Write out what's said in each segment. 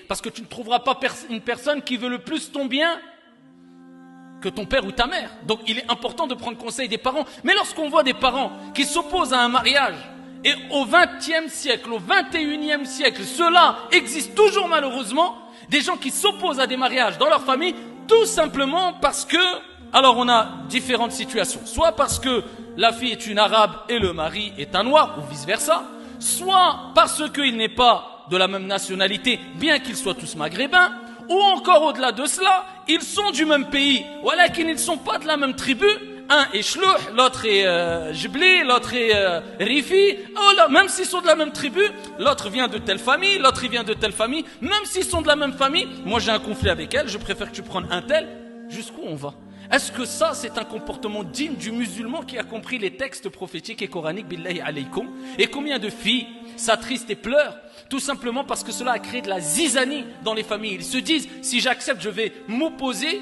parce que tu ne trouveras pas une personne qui veut le plus ton bien que ton père ou ta mère. Donc il est important de prendre conseil des parents. Mais lorsqu'on voit des parents qui s'opposent à un mariage, et au XXe siècle, au XXIe siècle, cela existe toujours malheureusement, des gens qui s'opposent à des mariages dans leur famille, tout simplement parce que, alors on a différentes situations, soit parce que la fille est une arabe et le mari est un noir, ou vice versa, soit parce qu'il n'est pas de la même nationalité, bien qu'ils soient tous maghrébins, ou encore au-delà de cela, ils sont du même pays, voilà qu'ils ne sont pas de la même tribu. Un est Shlouh, l'autre est Jibli, l'autre est Rifi. Oh, même s'ils sont de la même tribu, l'autre vient de telle famille, l'autre il vient de telle famille. Même s'ils sont de la même famille, moi j'ai un conflit avec elle, je préfère que tu prennes un tel. Jusqu'où on va? Est-ce que ça c'est un comportement digne du musulman qui a compris les textes prophétiques et coraniques, billahi alaykoum? Et combien de filles s'attristent et pleurent tout simplement parce que cela a créé de la zizanie dans les familles. Ils se disent, si j'accepte, je vais m'opposer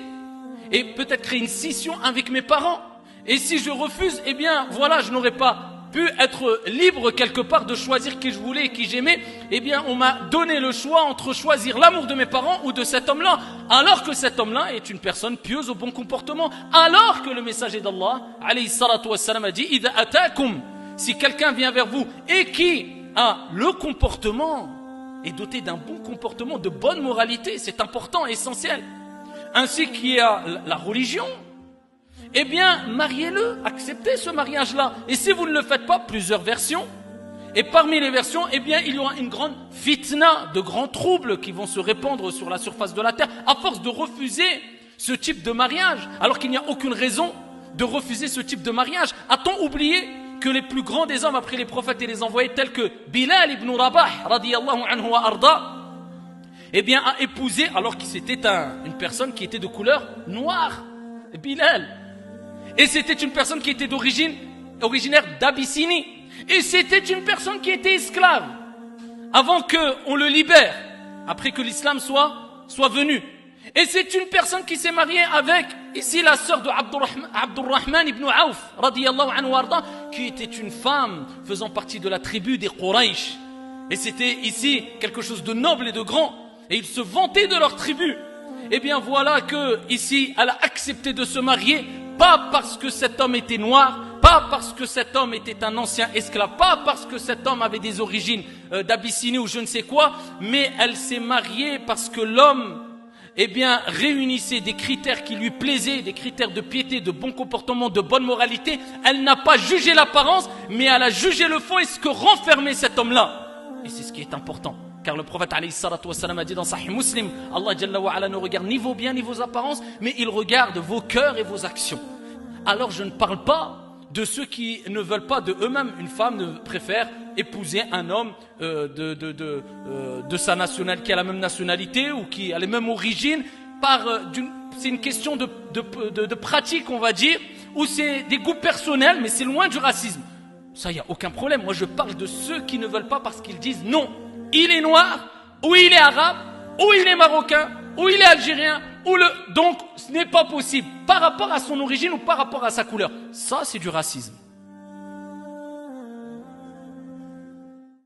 et peut-être créer une scission avec mes parents. Et si je refuse, eh bien voilà, je n'aurais pas pu être libre quelque part de choisir qui je voulais et qui j'aimais. Eh bien on m'a donné le choix entre choisir l'amour de mes parents ou de cet homme-là. Alors que cet homme-là est une personne pieuse au bon comportement. Alors que le messager d'Allah, alayhi salatu wassalam, a dit, idha atakum, si quelqu'un vient vers vous et qui a le comportement, est doté d'un bon comportement, de bonne moralité, c'est important, essentiel, ainsi qu'il y a la religion, eh bien, mariez-le, acceptez ce mariage-là. Et si vous ne le faites pas, plusieurs versions. Et parmi les versions, eh bien, il y aura une grande fitna, de grands troubles qui vont se répandre sur la surface de la terre, à force de refuser ce type de mariage, alors qu'il n'y a aucune raison de refuser ce type de mariage. A-t-on oublié que les plus grands des hommes après les prophètes et les envoyés, tels que Bilal ibn Rabah, radiyallahu anhu wa arda, eh bien, a épousé, alors que c'était une personne qui était de couleur noire, Bilal. Et c'était une personne qui était originaire d'Abyssinie. Et c'était une personne qui était esclave. Avant qu'on le libère. Après que l'islam soit venu. Et c'est une personne qui s'est mariée avec, ici, la sœur de Abdurrahman ibn Auf, radiyallahu anhu warda, qui était une femme faisant partie de la tribu des Quraysh. Et c'était ici quelque chose de noble et de grand. Et ils se vantaient de leur tribu. Eh bien voilà que, ici, elle a accepté de se marier. Pas parce que cet homme était noir, pas parce que cet homme était un ancien esclave, pas parce que cet homme avait des origines d'Abyssinie ou je ne sais quoi, mais elle s'est mariée parce que l'homme, eh bien, réunissait des critères qui lui plaisaient, des critères de piété, de bon comportement, de bonne moralité. Elle n'a pas jugé l'apparence, mais elle a jugé le fond et ce que renfermait cet homme-là. Et c'est ce qui est important. Car le prophète alayhi salatu wassalam a dit dans Sahih Muslim, Allah Jalla wa Ala ne regarde ni vos biens ni vos apparences, mais il regarde vos cœurs et vos actions. Alors je ne parle pas de ceux qui ne veulent pas de eux-mêmes. Une femme ne préfère épouser un homme de sa nationalité, qui a la même nationalité ou qui a les mêmes origines. C'est une question de pratique, on va dire, ou c'est des goûts personnels, mais c'est loin du racisme. Ça, il n'y a aucun problème. Moi, je parle de ceux qui ne veulent pas parce qu'ils disent non. Il est noir, ou il est arabe, ou il est marocain, ou il est algérien, donc ce n'est pas possible par rapport à son origine ou par rapport à sa couleur. Ça, c'est du racisme.